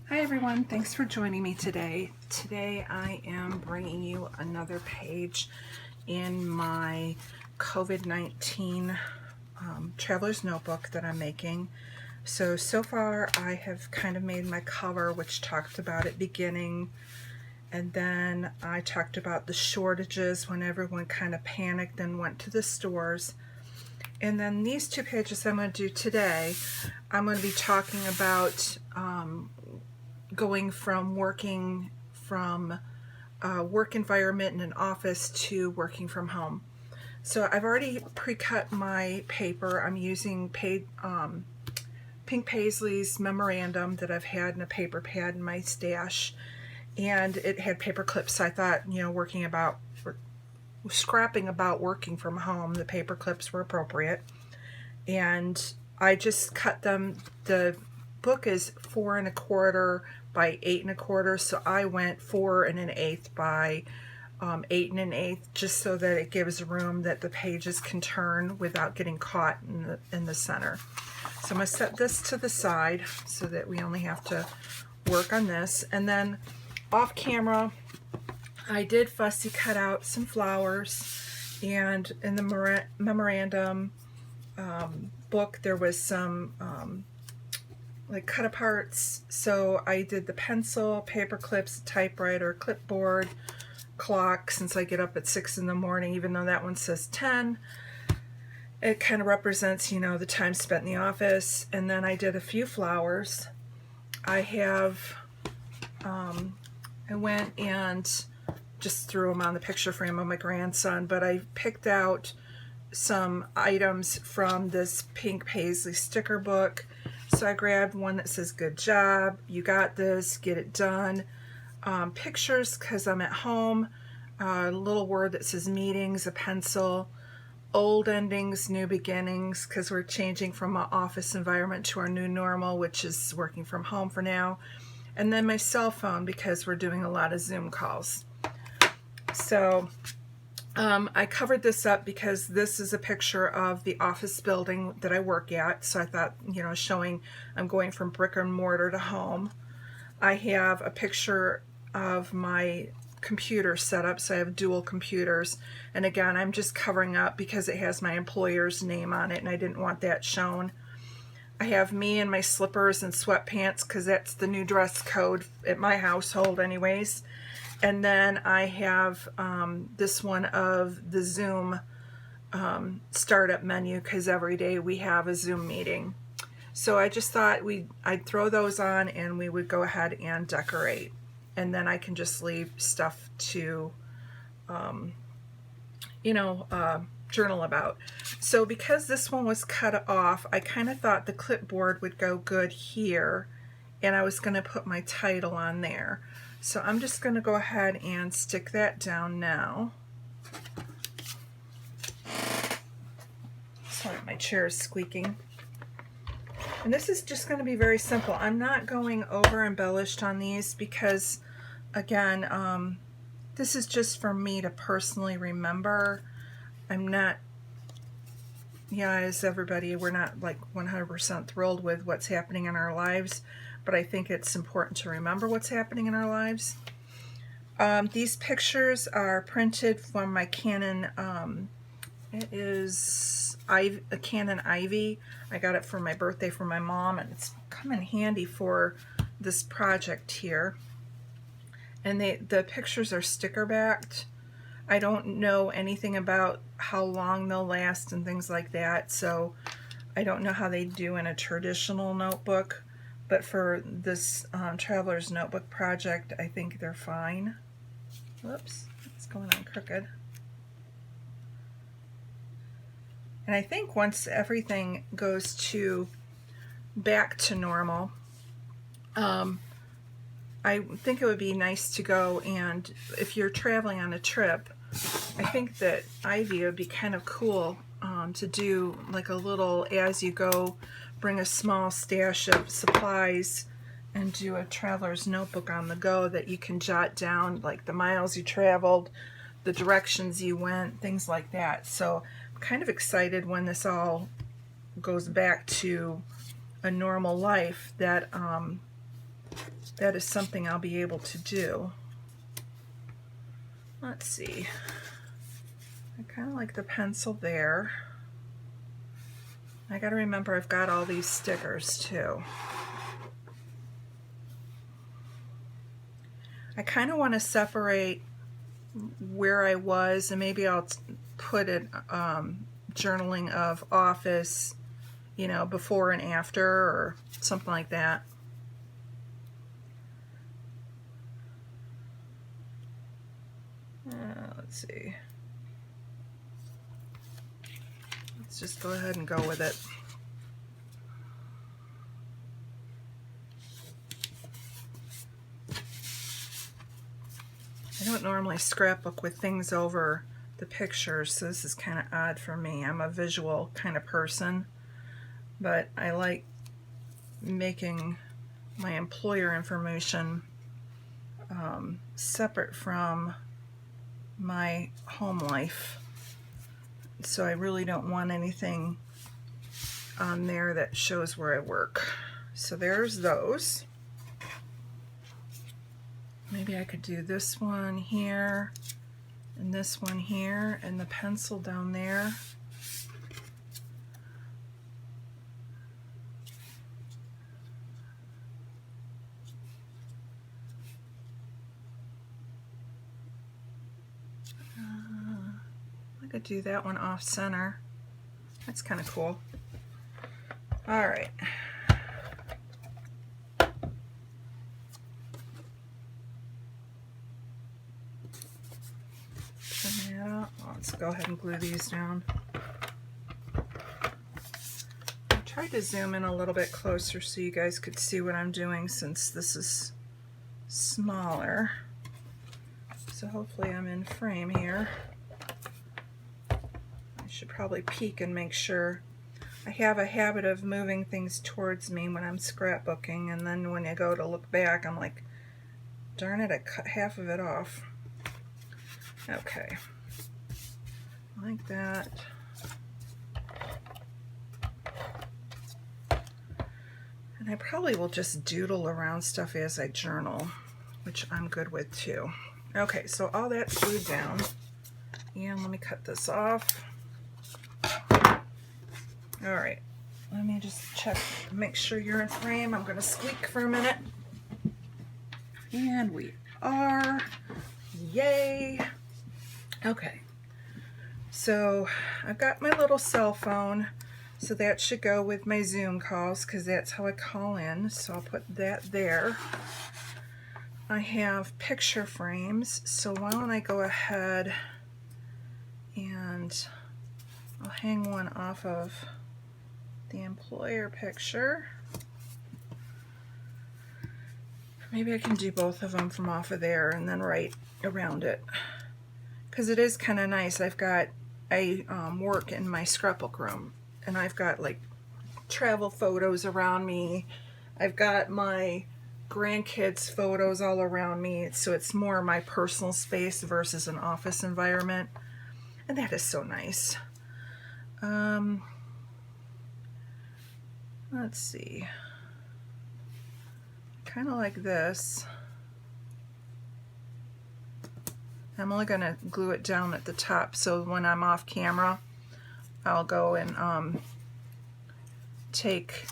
Hi everyone, thanks for joining me today. Today I am bringing you another page in my COVID-19 traveler's notebook that I'm making. So far I have kind of made my cover, which talked about it beginning, and then I talked about the shortages when everyone kind of panicked and went to the stores. And then these two pages I'm going to do today, I'm going to be talking about going from working from a work environment in an office to working from home. So I've already pre-cut my paper. I'm using Pink Paisley's memorandum that I've had in a paper pad in my stash, and it had paper clips. So I thought, scrapping about working from home, the paper clips were appropriate, and I just cut them. The book is 4 1/4 by 8 1/4, so I went 4 1/8 by 8 1/8, just so that it gives room that the pages can turn without getting caught in the center. So I'm going to set this to the side so that we only have to work on this. And then off camera, I did fussy cut out some flowers, and in the memorandum book there was some like cut aparts. So I did the pencil, paper clips, typewriter, clipboard, clock, since I get up at 6 in the morning, even though that one says 10. It kind of represents, the time spent in the office. And then I did a few flowers. I went and just threw them on the picture frame of my grandson, but I picked out some items from this Pink Paisley sticker book. So I grabbed one that says "Good job, you got this, get it done." Pictures, because I'm at home. A little word that says "meetings," a pencil. Old endings, new beginnings, because we're changing from an office environment to our new normal, which is working from home for now. And then my cell phone, because we're doing a lot of Zoom calls. So I covered this up because this is a picture of the office building that I work at. So I thought, showing I'm going from brick and mortar to home. I have a picture of my computer setup, so I have dual computers. And again, I'm just covering up because it has my employer's name on it and I didn't want that shown. I have me in my slippers and sweatpants because that's the new dress code at my household anyways. And then I have this one of the Zoom startup menu, because every day we have a Zoom meeting. So I just thought I'd throw those on and we would go ahead and decorate. And then I can just leave stuff to, journal about. So because this one was cut off, I kind of thought the clipboard would go good here, and I was going to put my title on there. So I'm just going to go ahead and stick that down now. Sorry, my chair is squeaking. And this is just going to be very simple. I'm not going over embellished on these because, again, this is just for me to personally remember. I'm not, as everybody, we're not like 100% thrilled with what's happening in our lives, but I think it's important to remember what's happening in our lives. These pictures are printed from my Canon, it is a Canon Ivy. I got it for my birthday from my mom, and it's come in handy for this project here. And the pictures are sticker backed. I don't know anything about how long they'll last and things like that, so I don't know how they do in a traditional notebook, but for this traveler's notebook project, I think they're fine. Whoops, it's going on crooked. And I think once everything goes back to normal, I think it would be nice to go, and if you're traveling on a trip, I think that Ivy would be kind of cool to do like a little, as you go, bring a small stash of supplies and do a traveler's notebook on the go that you can jot down, like the miles you traveled, the directions you went, things like that. So I'm kind of excited when this all goes back to a normal life that that is something I'll be able to do. Let's see. I kind of like the pencil there. I got to remember I've got all these stickers too. I kind of want to separate where I was, and maybe I'll put it journaling of office, you know, before and after or something like that. Let's see. Let's just go ahead and go with it. I don't normally scrapbook with things over the pictures, so this is kind of odd for me. I'm a visual kind of person, but I like making my employer information separate from my home life. So I really don't want anything on there that shows where I work. So there's those. Maybe I could do this one here and this one here and the pencil down there. I could do that one off center. That's kind of cool. All right. Trim that out. Let's go ahead and glue these down. I tried to zoom in a little bit closer so you guys could see what I'm doing since this is smaller. So hopefully I'm in frame here. I should probably peek and make sure. I have a habit of moving things towards me when I'm scrapbooking, and then when I go to look back, I'm like, darn it, I cut half of it off. Okay, like that. And I probably will just doodle around stuff as I journal, which I'm good with too. Okay, so all that's glued down, and let me cut this off. All right, let me just check, make sure you're in frame. I'm gonna squeak for a minute. And we are, yay. Okay, so I've got my little cell phone, so that should go with my Zoom calls because that's how I call in, so I'll put that there. I have picture frames, so why don't I go ahead and I'll hang one off of the employer picture. Maybe I can do both of them from off of there and then write around it, because it is kind of nice. I work in my scrapbook room, and I've got like travel photos around me. I've got my grandkids photos all around me, so it's more my personal space versus an office environment, and that is so nice. Let's see, kind of like this. I'm only going to glue it down at the top, so when I'm off camera I'll go and take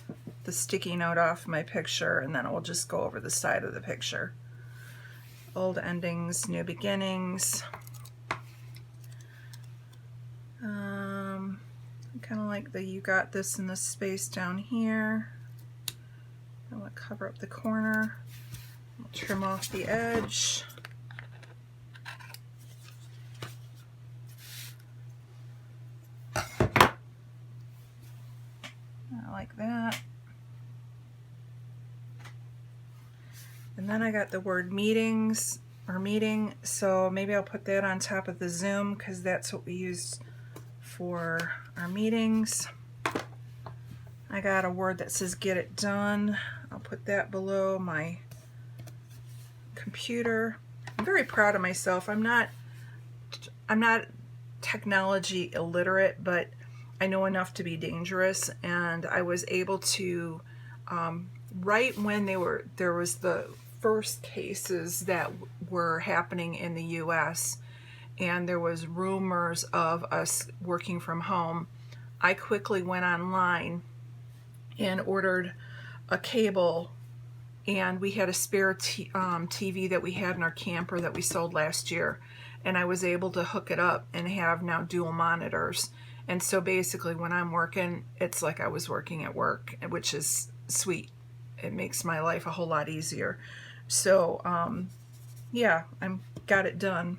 the sticky note off my picture, and then it will just go over the side of the picture. Old endings, new beginnings. Kind of like the you got this in the space down here. I want to cover up the corner. I'll trim off the edge. I like that. And then I got the word meetings or meeting, so maybe I'll put that on top of the Zoom because that's what we use for our meetings. I got a word that says get it done. I'll put that below my computer. I'm very proud of myself. I'm not technology illiterate, but I know enough to be dangerous, and I was able to right when there was the first cases that were happening in the US, and there was rumors of us working from home, I quickly went online and ordered a cable, and we had a spare TV that we had in our camper that we sold last year, and I was able to hook it up and have now dual monitors. And so basically when I'm working, it's like I was working at work, which is sweet. It makes my life a whole lot easier. So yeah, I got it done.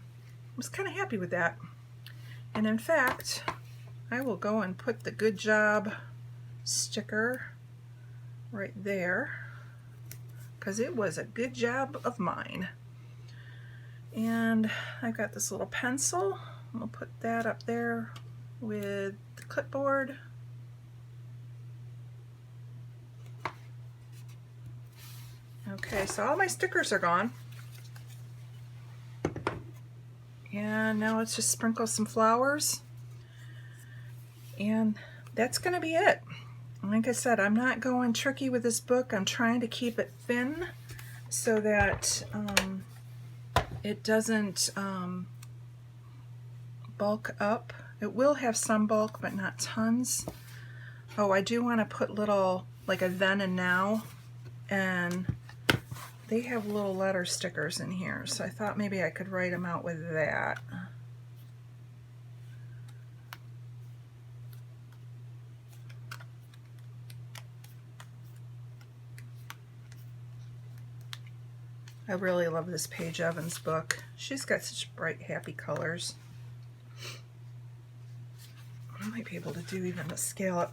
I was kind of happy with that. And in fact, I will go and put the good job sticker right there, because it was a good job of mine. And I've got this little pencil. I'm going to put that up there with the clipboard. Okay, so all my stickers are gone. And now let's just sprinkle some flowers. And that's going to be it. Like I said, I'm not going tricky with this book. I'm trying to keep it thin so that it doesn't bulk up. It will have some bulk, but not tons. Oh, I do want to put little, like a then and now, and they have little letter stickers in here, so I thought maybe I could write them out with that. I really love this Paige Evans book. She's got such bright, happy colors. I might be able to do even a scallop.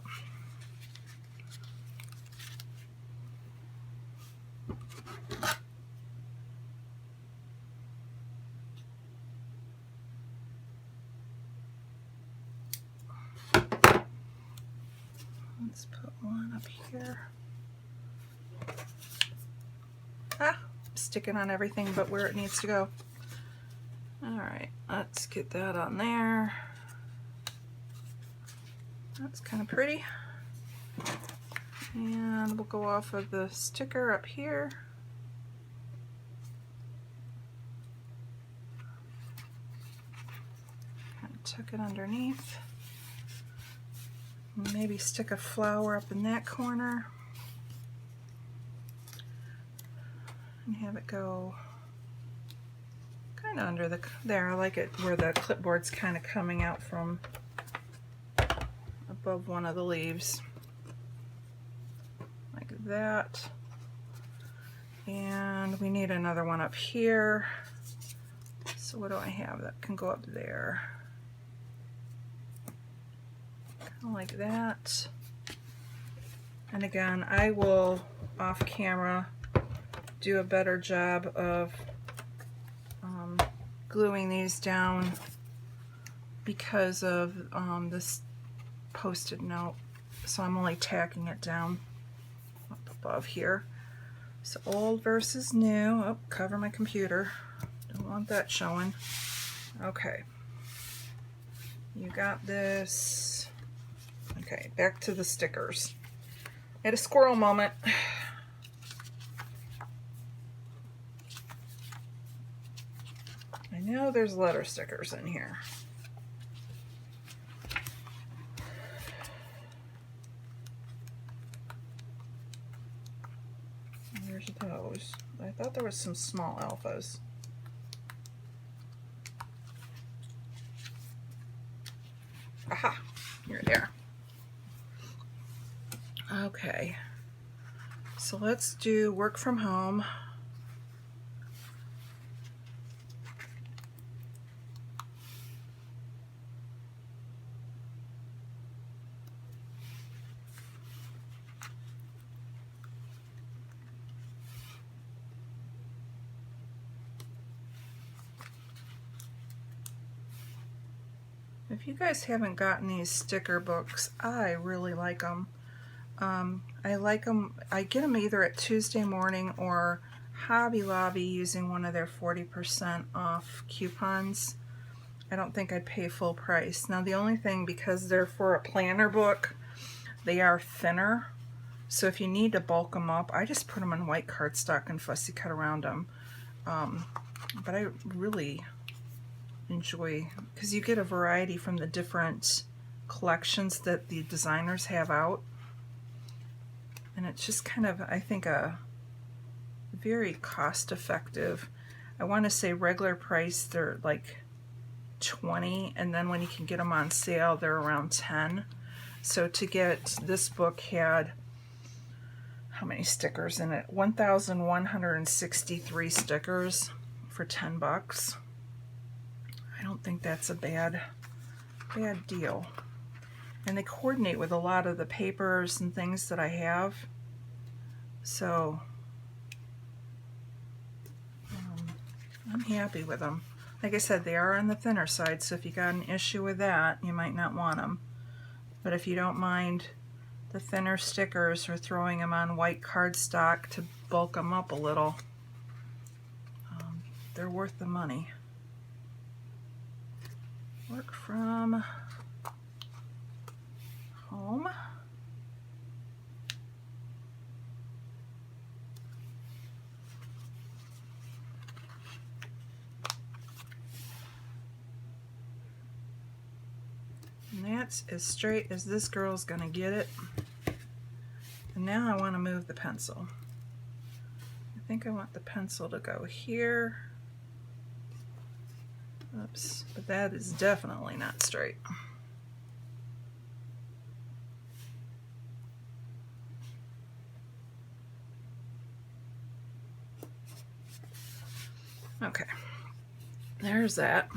Let's put one up here. Ah, sticking on everything but where it needs to go. Alright, let's get that on there. That's kind of pretty. And we'll go off of the sticker up here. Kind of tuck it underneath. Maybe stick a flower up in that corner. And have it go kind of under the, there, I like it where the clipboard's kind of coming out from above one of the leaves. Like that. And we need another one up here. So what do I have that can go up there? Kind of like that. And again, I will off camera do a better job of gluing these down because of this post-it note. So I'm only tacking it down up above here. So old versus new. Oh, cover my computer. Don't want that showing. Okay. You got this. Okay, back to the stickers. I had a squirrel moment. I know there's letter stickers in here. Where's those? I thought there was some small alphas. Aha! You're there. Okay. So let's do work from home. If you guys haven't gotten these sticker books, I really like them. I like them. I get them either at Tuesday Morning or Hobby Lobby using one of their 40% off coupons. I don't think I'd pay full price. Now the only thing, because they're for a planner book, they are thinner. So if you need to bulk them up, I just put them in white cardstock and fussy cut around them. But I really enjoy, because you get a variety from the different collections that the designers have out. And it's just kind of, I think, a very cost-effective. I want to say regular price, they're like 20, and then when you can get them on sale, they're around 10. So to get this book had, how many stickers in it? 1,163 stickers for 10 bucks. I don't think that's a bad deal. And they coordinate with a lot of the papers and things that I have. So I'm happy with them. Like I said, they are on the thinner side, so if you got an issue with that, you might not want them. But if you don't mind the thinner stickers or throwing them on white cardstock to bulk them up a little, they're worth the money. Work from home. And that's as straight as this girl's gonna get it. And now I want to move the pencil. I think I want the pencil to go here. Oops, but that is definitely not straight. Okay, there's that.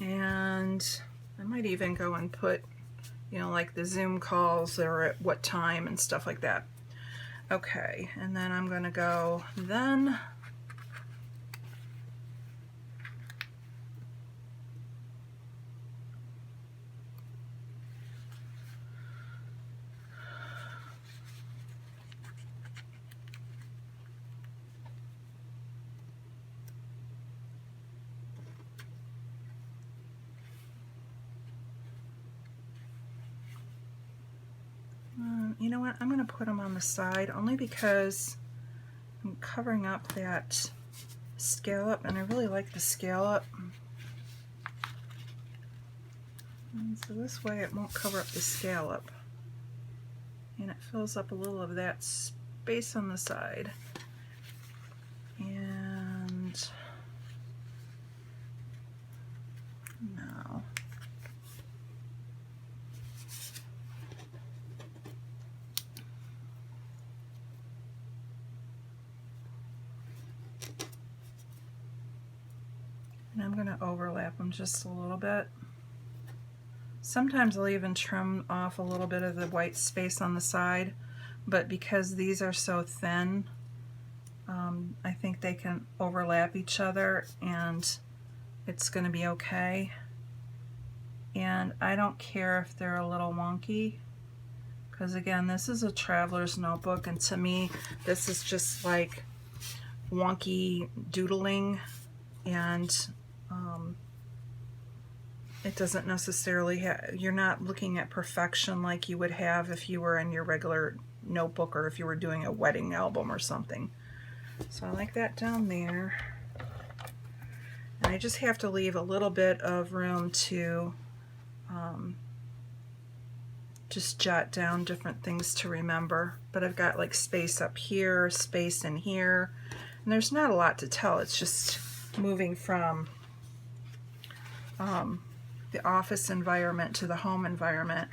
And I might even go and put, you know, like the Zoom calls or at what time and stuff like that. Okay, and then I'm going to go then. You know what, I'm going to put them on the side only because I'm covering up that scallop, and I really like the scallop. And so this way it won't cover up the scallop, and it fills up a little of that space on the side. And now and I'm going to overlap them just a little bit. Sometimes I'll even trim off a little bit of the white space on the side, but because these are so thin, I think they can overlap each other and it's going to be okay. And I don't care if they're a little wonky, because again, this is a traveler's notebook, and to me this is just like wonky doodling, and it doesn't necessarily have, you're not looking at perfection like you would have if you were in your regular notebook or if you were doing a wedding album or something. So I like that down there. And I just have to leave a little bit of room to just jot down different things to remember. But I've got like space up here, space in here, and there's not a lot to tell. It's just moving from the office environment to the home environment.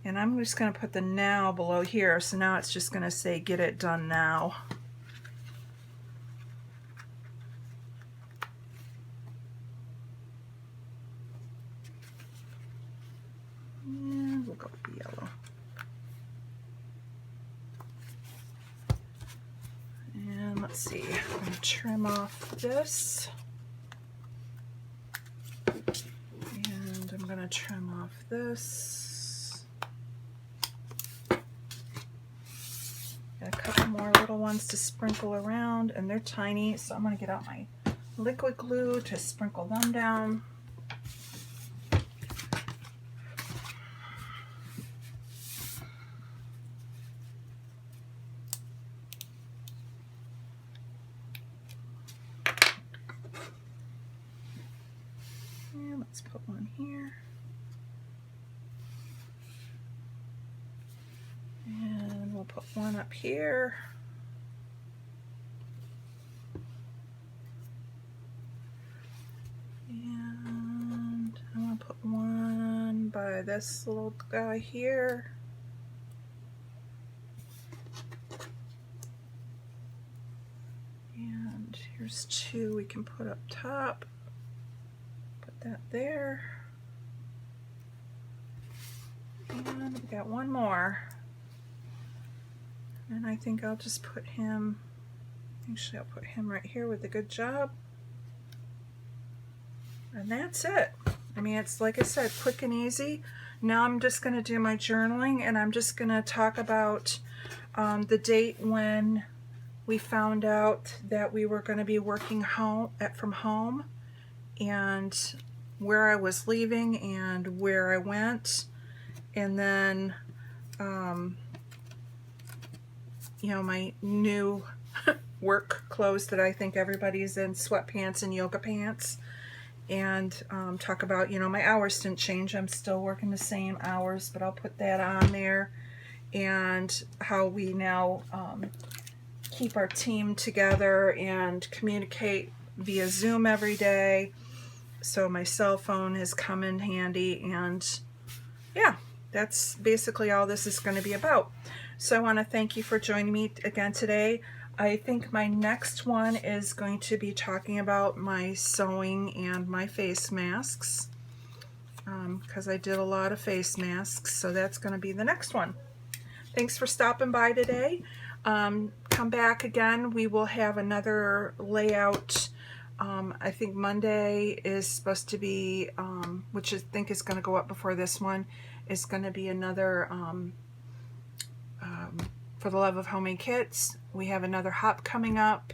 And I'm just going to put the now below here, so now it's just going to say get it done now. And we'll go with the yellow. And let's see, I'm going to trim off this. And I'm going to trim off this. Got a couple more little ones to sprinkle around, and they're tiny, so I'm going to get out my liquid glue to sprinkle them down. And let's put one here. And we'll put one up here. And I'm going to put one by this little guy here. And here's two we can put up top. Put that there. And we got one more. And I think I'll just put him, actually I'll put him right here with a good job. And that's it. I mean, it's like I said, quick and easy. Now I'm just going to do my journaling, and I'm just going to talk about the date when we found out that we were going to be working from home, and where I was leaving and where I went, and then you know, my new work clothes that I think everybody's in, sweatpants and yoga pants, and talk about, you know, my hours didn't change. I'm still working the same hours, but I'll put that on there, and how we now keep our team together and communicate via Zoom every day. So my cell phone has come in handy, and yeah, that's basically all this is going to be about. So I want to thank you for joining me again today. I think my next one is going to be talking about my sewing and my face masks, because I did a lot of face masks, so that's going to be the next one. Thanks for stopping by today. Come back again. We will have another layout. I think Monday is supposed to be, which I think is going to go up before this one, is going to be another For the Love of Homemade Kits. We have another hop coming up,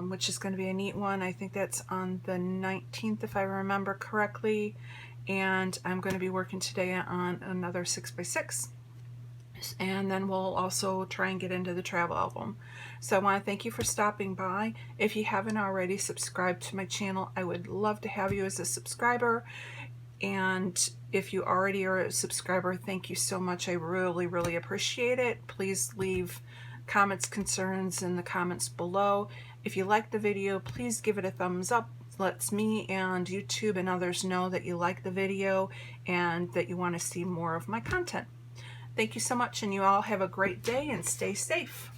which is going to be a neat one. I think that's on the 19th, if I remember correctly. And I'm going to be working today on another 6x6. And then we'll also try and get into the travel album. So I want to thank you for stopping by. If you haven't already subscribed to my channel, I would love to have you as a subscriber. And if you already are a subscriber, thank you so much. I really, really appreciate it. Please leave comments, concerns in the comments below. If you like the video, please give it a thumbs up. Lets me and YouTube and others know that you like the video and that you want to see more of my content. Thank you so much, and you all have a great day and stay safe.